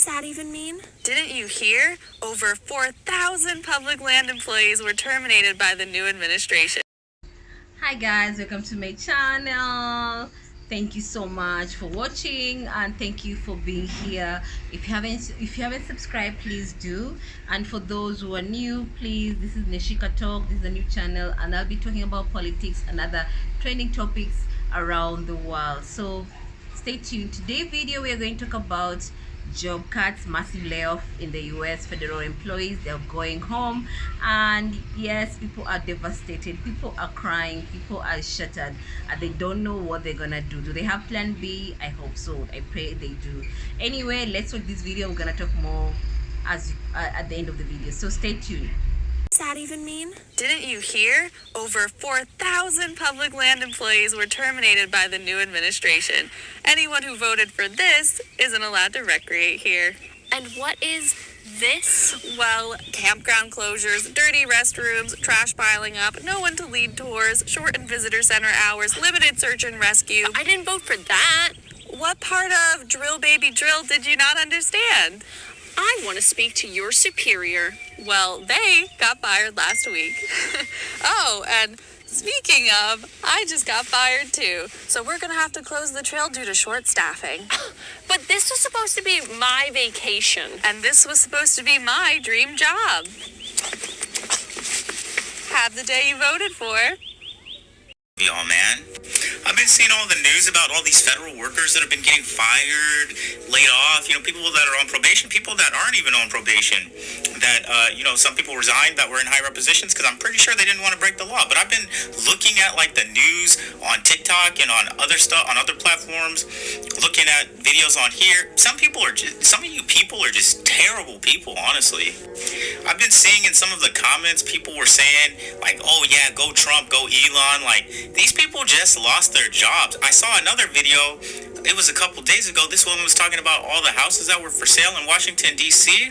Does that even mean? Didn't you hear? Over 4,000 public land employees were terminated by the new administration. Hi guys, welcome to my channel. Thank you so much for watching and thank you for being here. If you haven't subscribed, please do. And for those who are new, please, this is Neshika Talk. This is a new channel and I'll be talking about politics and other trending topics around the world. So stay tuned. Today's video we are going to talk about job cuts, massive layoff in the US. Federal employees, they're going home, and yes, people are devastated, people are crying, people are shattered, and they don't know what they're gonna do. Do they have plan B? I hope so. I pray they do. Anyway, let's watch this video. We're gonna talk more as at the end of the video, so stay tuned. Does that even mean? Didn't you hear? Over 4,000 public land employees were terminated by the new administration. Anyone who voted for this isn't allowed to recreate here. And what is this? Well, campground closures, dirty restrooms, trash piling up, no one to lead tours, shortened visitor center hours, limited search and rescue. I didn't vote for that. What part of drill baby drill did you not understand? I want to speak to your superior. Well, they got fired last week. Oh, and speaking of, I just got fired too. So we're going to have to close the trail due to short staffing. But this was supposed to be my vacation. And this was supposed to be my dream job. Have the day you voted for. Y'all, man. I've been seeing all the news about all these federal workers that have been getting fired, laid off, people that are on probation, people that aren't even on probation, that, some people resigned that were in higher positions because I'm pretty sure they didn't want to break the law. But I've been looking at, the news on TikTok and on other stuff, on other platforms, looking at videos on here. Some of you people are just terrible people, honestly. I've been seeing in some of the comments, people were saying, oh yeah, go Trump, go Elon, these people just lost their jobs. I saw another video, it was a couple days ago, this woman was talking about all the houses that were for sale in Washington, D.C.,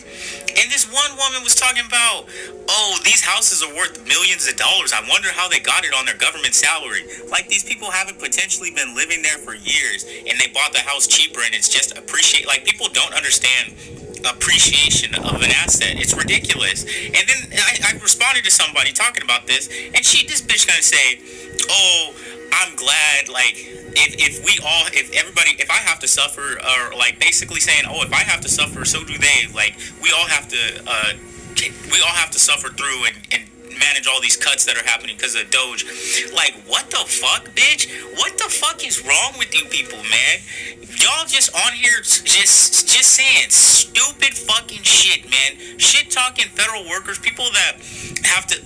and this one woman was talking about, oh, these houses are worth millions of dollars. I wonder how they got it on their government salary. These people haven't potentially been living there for years, and they bought the house cheaper, and it's just people don't understand appreciation of an asset. It's ridiculous. And then I responded to somebody talking about this, and this bitch gonna say, oh, I'm glad, if I have to suffer, or basically saying, oh, if I have to suffer, so do they. We all have to suffer through and manage all these cuts that are happening because of Doge. What the fuck, bitch? What the fuck is wrong with you people, man? Y'all just on here just saying stupid fucking shit, man. Shit talking federal workers, people that have to,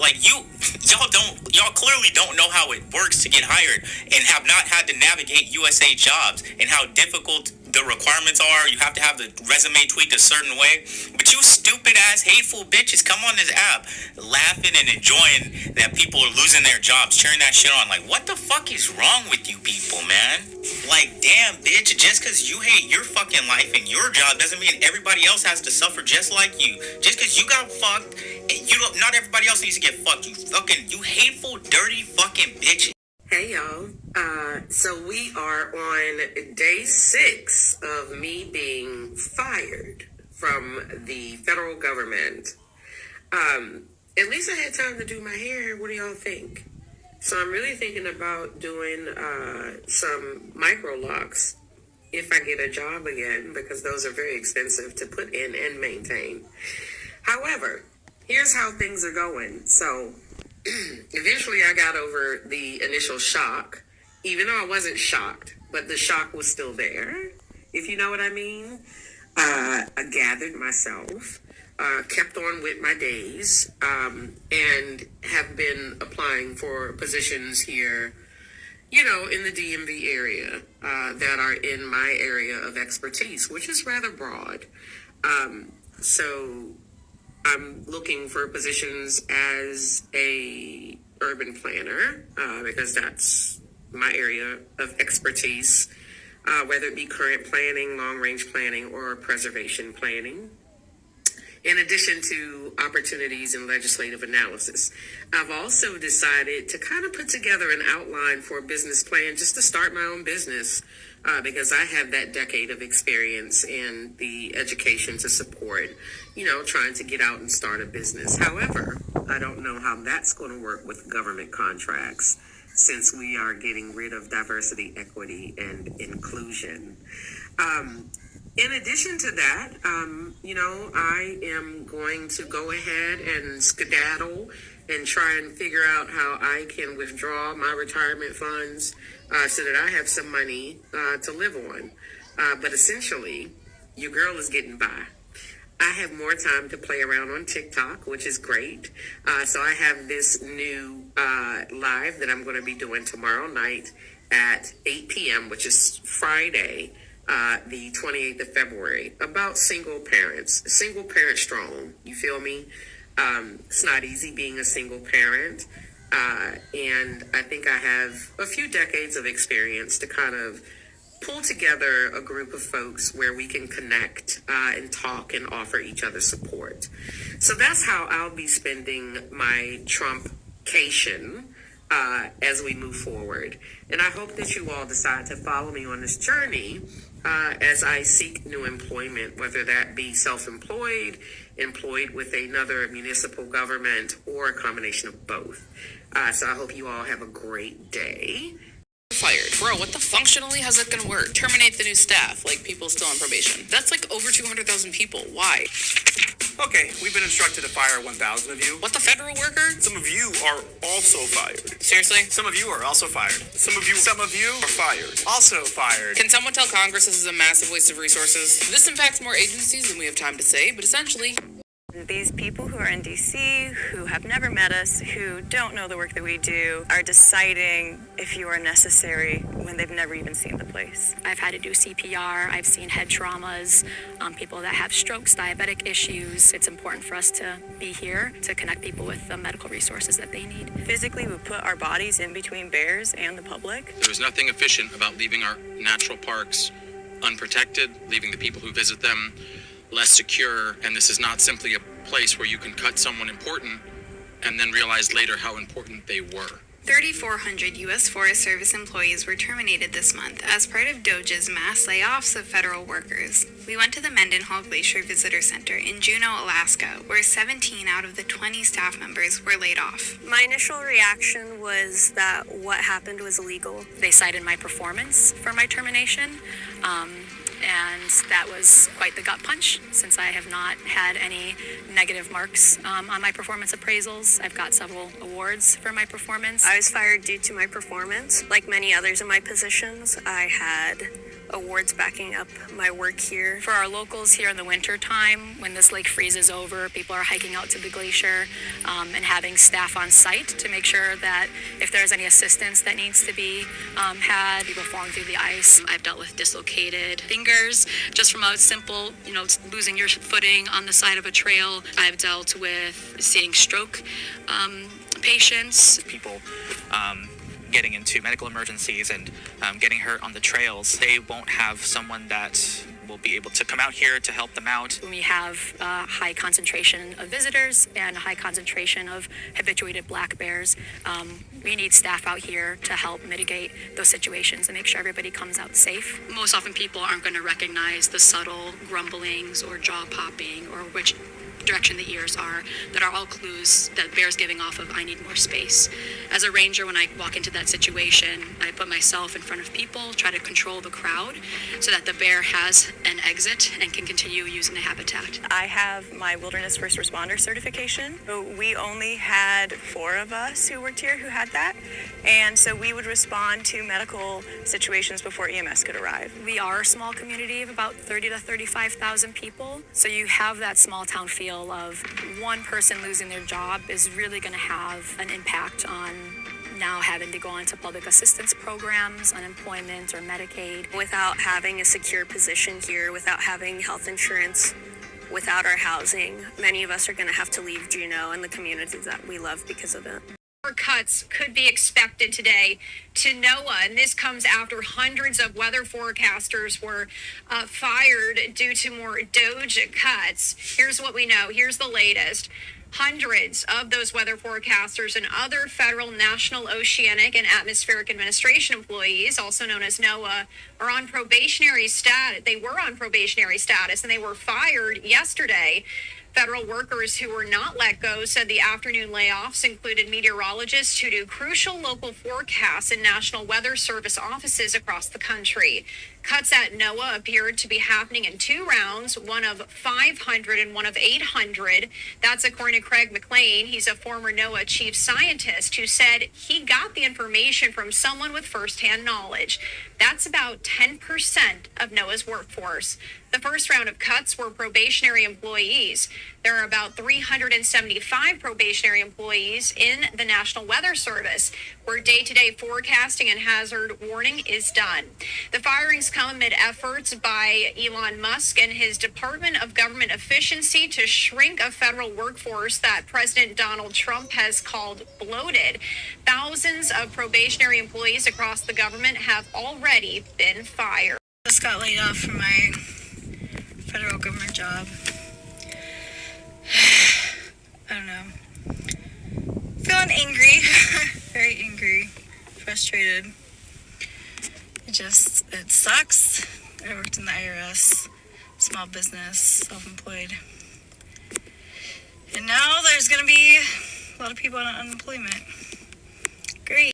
y'all clearly don't know how it works to get hired and have not had to navigate USA jobs and how difficult the requirements are. You have to have the resume tweaked a certain way. But you stupid ass hateful bitches come on this app laughing and enjoying that people are losing their jobs, cheering that shit on. What the fuck is wrong with you people, man? Damn, bitch, just because you hate your fucking life and your job doesn't mean everybody else has to suffer just like you. Just because you got fucked, not everybody else needs to get fucked. You hateful, dirty fucking bitch. Hey y'all, so we are on day 6 of me being fired from the federal government. At least I had time to do my hair. What do y'all think? So I'm really thinking about doing some micro locks if I get a job again, because those are very expensive to put in and maintain. However, here's how things are going. So eventually I got over the initial shock, even though I wasn't shocked, but the shock was still there, if you know what I mean. I gathered myself, kept on with my days, and have been applying for positions here, in the DMV area, that are in my area of expertise, which is rather broad. So I'm looking for positions as a urban planner, because that's my area of expertise, whether it be current planning, long-range planning, or preservation planning. in addition to opportunities in legislative analysis. I've also decided to kind of put together an outline for a business plan just to start my own business, because I have that decade of experience in the education to support, trying to get out and start a business. However, I don't know how that's going to work with government contracts, since we are getting rid of diversity, equity, and inclusion. In addition to that, I am going to go ahead and skedaddle and try and figure out how I can withdraw my retirement funds so that I have some money to live on. But essentially, your girl is getting by. I have more time to play around on TikTok, which is great. So I have this new live that I'm going to be doing tomorrow night at 8 p.m., which is Friday, the 28th of February, about single parent strong. You feel me? It's not easy being a single parent. And I think I have a few decades of experience to kind of pull together a group of folks where we can connect and talk and offer each other support. So that's how I'll be spending my Trumpcation as we move forward. And I hope that you all decide to follow me on this journey as I seek new employment, whether that be self-employed, employed with another municipal government, or a combination of both. So I hope you all have a great day. Fired. Bro, what the functionally, how's that gonna work? Terminate the new staff, like people still on probation. That's like over 200,000 people. Why? Okay, we've been instructed to fire 1,000 of you. What, the federal worker? Some of you are also fired. Seriously? Some of you are also fired. Some of you are fired. Also fired. Can someone tell Congress this is a massive waste of resources? This impacts more agencies than we have time to say, but essentially... These people who are in DC, who have never met us, who don't know the work that we do, are deciding if you are necessary when they've never even seen the place. I've had to do CPR, I've seen head traumas, people that have strokes, diabetic issues. It's important for us to be here to connect people with the medical resources that they need. Physically, we put our bodies in between bears and the public. There is nothing efficient about leaving our natural parks unprotected, leaving the people who visit them less secure, and this is not simply a place where you can cut someone important and then realize later how important they were. 3,400 U.S. Forest Service employees were terminated this month as part of DOJ's mass layoffs of federal workers. We went to the Mendenhall Glacier Visitor Center in Juneau, Alaska, where 17 out of the 20 staff members were laid off. My initial reaction was that what happened was illegal. They cited my performance for my termination. And that was quite the gut punch, since I have not had any negative marks on my performance appraisals. I've got several awards for my performance. I was fired due to my performance. Like many others in my positions, I had awards backing up my work here. For our locals here in the winter time, when this lake freezes over, people are hiking out to the glacier and having staff on site to make sure that if there's any assistance that needs to be had, people falling through the ice. I've dealt with dislocated fingers just from a simple, losing your footing on the side of a trail. I've dealt with seeing stroke patients. People getting into medical emergencies and getting hurt on the trails, they won't have someone that will be able to come out here to help them out. When we have a high concentration of visitors and a high concentration of habituated black bears, we need staff out here to help mitigate those situations and make sure everybody comes out safe. Most often people aren't going to recognize the subtle grumblings or jaw popping or which direction the ears are, that are all clues that bear's giving off of I need more space. As a ranger, when I walk into that situation, I put myself in front of people, try to control the crowd so that the bear has an exit and can continue using the habitat. I have my wilderness first responder certification. So we only had 4 of us who worked here who had that. And so we would respond to medical situations before EMS could arrive. We are a small community of about 30 to 35,000 people. So you have that small town feel of one person losing their job is really going to have an impact on now having to go into public assistance programs, unemployment, or Medicaid. Without having a secure position here, without having health insurance, without our housing, many of us are going to have to leave Juneau and the communities that we love because of it. cuts could be expected today to NOAA, and this comes after hundreds of weather forecasters were fired due to more DOGE cuts. Here's what we know. Here's the latest. Hundreds of those weather forecasters and other federal National Oceanic and Atmospheric Administration employees, also known as NOAA, are on probationary status. They were on probationary status and they were fired yesterday. Federal workers who were not let go said the afternoon layoffs included meteorologists who do crucial local forecasts in National Weather Service offices across the country. Cuts at NOAA appeared to be happening in two rounds, one of 500 and one of 800. That's according to Craig McLean. He's a former NOAA chief scientist who said he got the information from someone with firsthand knowledge. That's about 10% of NOAA's workforce. The first round of cuts were probationary employees. There are about 375 probationary employees in the National Weather Service, where day-to-day forecasting and hazard warning is done. The firings come amid efforts by Elon Musk and his Department of Government Efficiency to shrink a federal workforce that President Donald Trump has called bloated. Thousands of probationary employees across the government have already been fired. Just got laid off from my federal government job. I don't know. Feeling angry, very angry, frustrated. It sucks. I worked in the IRS, small business, self-employed. And now there's going to be a lot of people on unemployment. Great.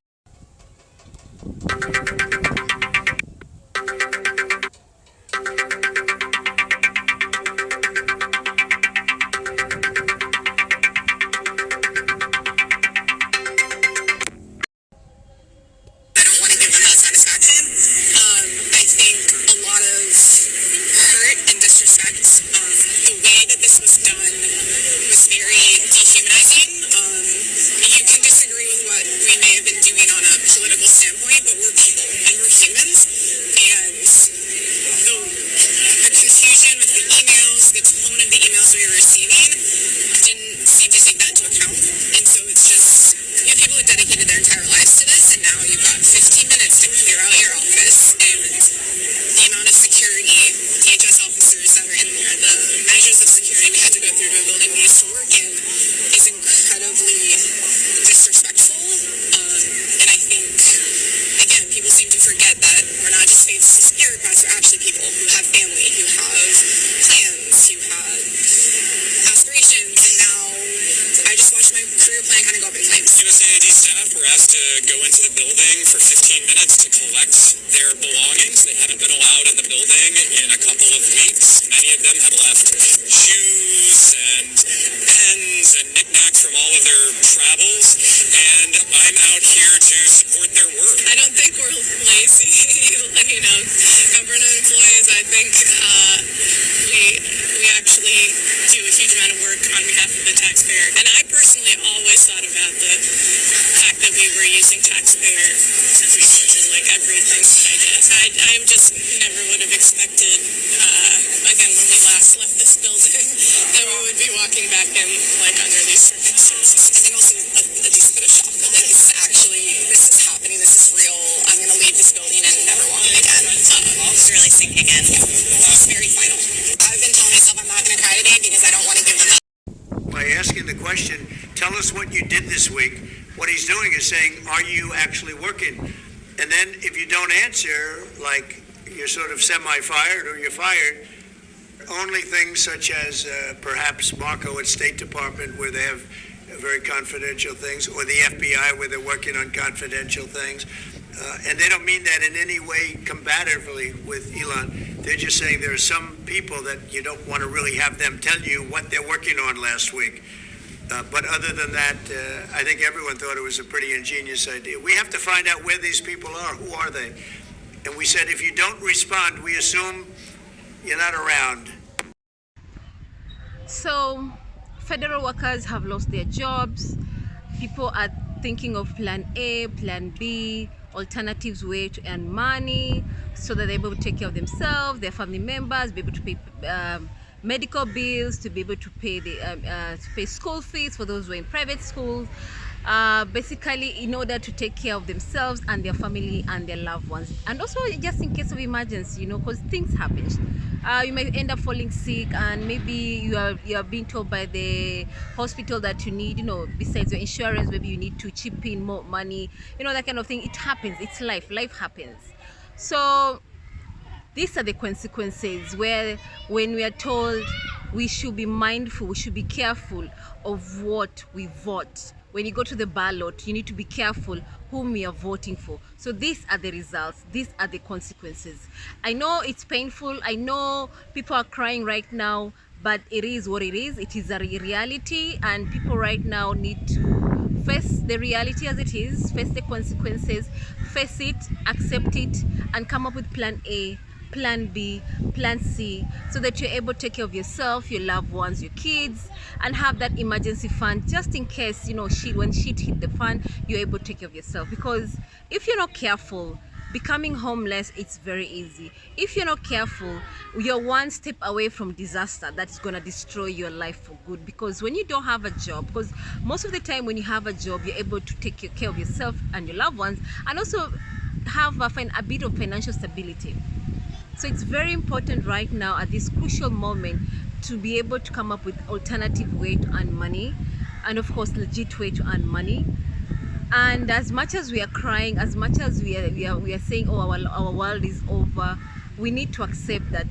Saying, are you actually working? And then if you don't answer, like you're sort of semi-fired or you're fired, only things such as perhaps Marco at State Department where they have very confidential things, or the FBI where they're working on confidential things. And they don't mean that in any way combatively with Elon. They're just saying there are some people that you don't want to really have them tell you what they're working on last week. But other than that, I think everyone thought it was a pretty ingenious idea. We have to find out where these people are. Who are they? And we said, if you don't respond, we assume you're not around. So, federal workers have lost their jobs. People are thinking of plan A, plan B, alternatives way to earn money so that they're able to take care of themselves, their family members, be able to pay medical bills, to be able to pay the to pay school fees for those who are in private schools. basically in order to take care of themselves and their family and their loved ones, and also just in case of emergency, because things happen. You may end up falling sick, and maybe you are being told by the hospital that you need, besides your insurance, maybe you need to chip in more money, that kind of thing. It happens. It's life happens. So these are the consequences, where when we are told we should be mindful, we should be careful of what we vote. When you go to the ballot, you need to be careful whom you are voting for. So these are the results, these are the consequences. I know it's painful, I know people are crying right now, but it is what it is. It is a reality, and people right now need to face the reality as it is, face the consequences, face it, accept it, and come up with plan A, plan B, plan C, so that you're able to take care of yourself, your loved ones, your kids, and have that emergency fund just in case, when shit hit the fan, you're able to take care of yourself. Because if you're not careful, becoming homeless, it's very easy. If you're not careful, you're one step away from disaster that's gonna destroy your life for good. Because when you don't have a job, because most of the time when you have a job, you're able to take care of yourself and your loved ones, and also have a bit of financial stability. So it's very important right now at this crucial moment to be able to come up with alternative way to earn money, and of course legit way to earn money. And as much as we are crying, as much as we are saying, oh, our world is over, we need to accept that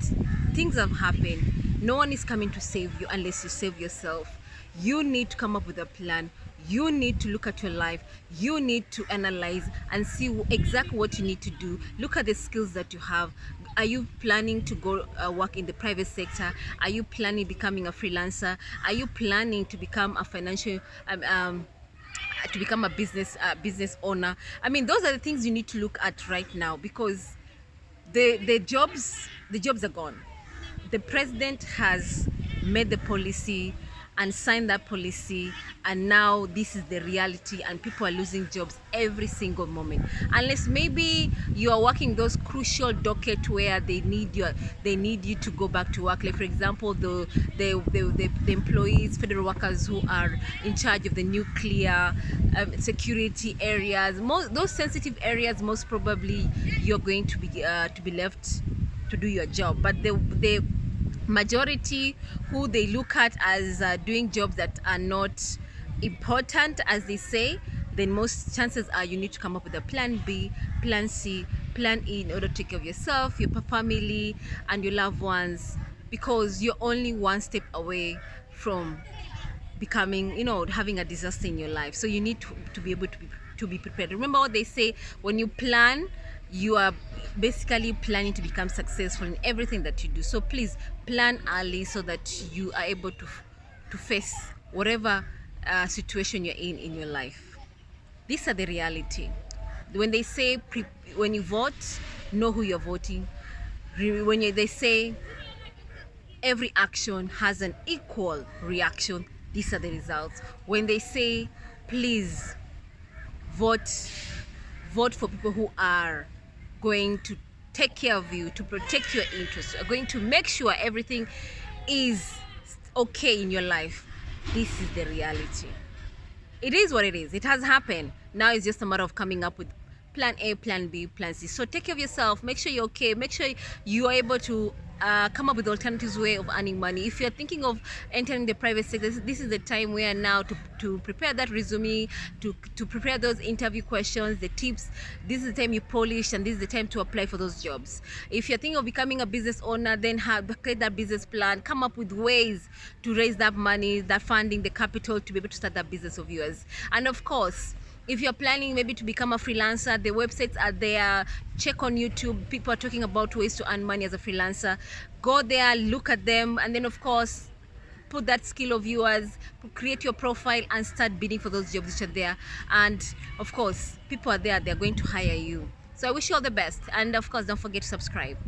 things have happened. No one is coming to save you unless you save yourself. You need to come up with a plan. You need to look at your life. You need to analyze and see exactly what you need to do. Look at the skills that you have. Are you planning to go work in the private sector? Are you planning becoming a freelancer? Are you planning to become a financial to become a business owner? I mean, those are the things you need to look at right now, because the jobs are gone. The president has made the policy and signed that policy, and now this is the reality, and people are losing jobs every single moment. Unless maybe you are working those crucial docket where they need you to go back to work. Like for example, the employees, federal workers who are in charge of the nuclear security areas, those sensitive areas, most probably you're going to be left to do your job. But the majority who they look at as doing jobs that are not important, as they say, then most chances are you need to come up with a plan B, plan C, plan E in order to take care of yourself, your family, and your loved ones, because you're only one step away from becoming, having a disaster in your life. So you need to be able to be prepared. Remember what they say: when you plan, you are basically planning to become successful in everything that you do. So please plan early so that you are able to face whatever situation you're in your life. These are the reality. When they say when you vote, know who you're voting. They say every action has an equal reaction, these are the results. When they say please vote for people who are going to take care of you, to protect your interests, are going to make sure everything is okay in your life, this is the reality. It is what it is. It has happened. Now it's just a matter of coming up with plan A, plan B, plan C. So take care of yourself. Make sure you're okay. Make sure you are able to come up with alternatives way of earning money. If you're thinking of entering the private sector, this is the time where now to prepare that resume, to prepare those interview questions, the tips. This is the time you polish, and this is the time to apply for those jobs. If you're thinking of becoming a business owner, then create that business plan, come up with ways to raise that money, that funding, the capital to be able to start that business of yours. And of course, if you're planning maybe to become a freelancer, the websites are there. Check on YouTube. People are talking about ways to earn money as a freelancer. Go there, look at them, and then of course, put that skill of yours, create your profile, and start bidding for those jobs which are there. And of course, people are there. They're going to hire you. So I wish you all the best. And of course, don't forget to subscribe.